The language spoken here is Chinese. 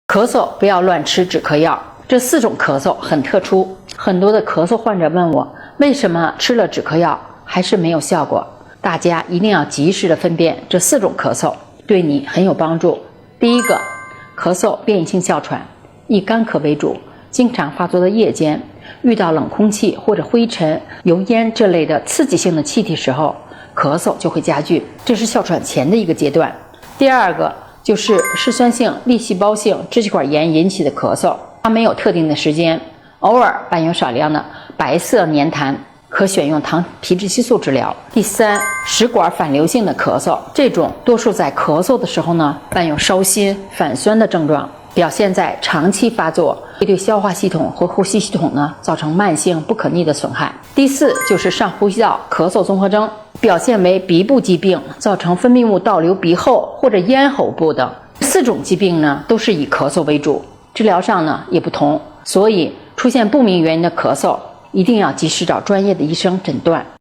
咳嗽不要乱吃止咳药。这4种咳嗽很特殊，很多的咳嗽患者问我，为什么吃了止咳药还是没有效果？大家一定要及时的分辨这4种咳嗽，对你很有帮助。第一个，咳嗽变异性哮喘，以干咳为主，经常发作的夜间，遇到冷空气或者灰尘、油烟这类的刺激性的气体时候，咳嗽就会加剧，这是哮喘前的一个阶段。第二个就是嗜酸性粒细胞性支气管炎引起的咳嗽，它没有特定的时间，偶尔伴有少量的白色黏痰，可选用糖皮质激素治疗。第三，食管反流性的咳嗽，这种多数在咳嗽的时候呢，伴有烧心、反酸的症状，表现在长期发作，会对消化系统和呼吸系统呢造成慢性不可逆的损害。第四，就是上呼吸道咳嗽综合征，表现为鼻部疾病，造成分泌物倒流鼻后或者咽喉部等。4种疾病呢都是以咳嗽为主，治疗上呢也不同，所以出现不明原因的咳嗽，一定要及时找专业的医生诊断。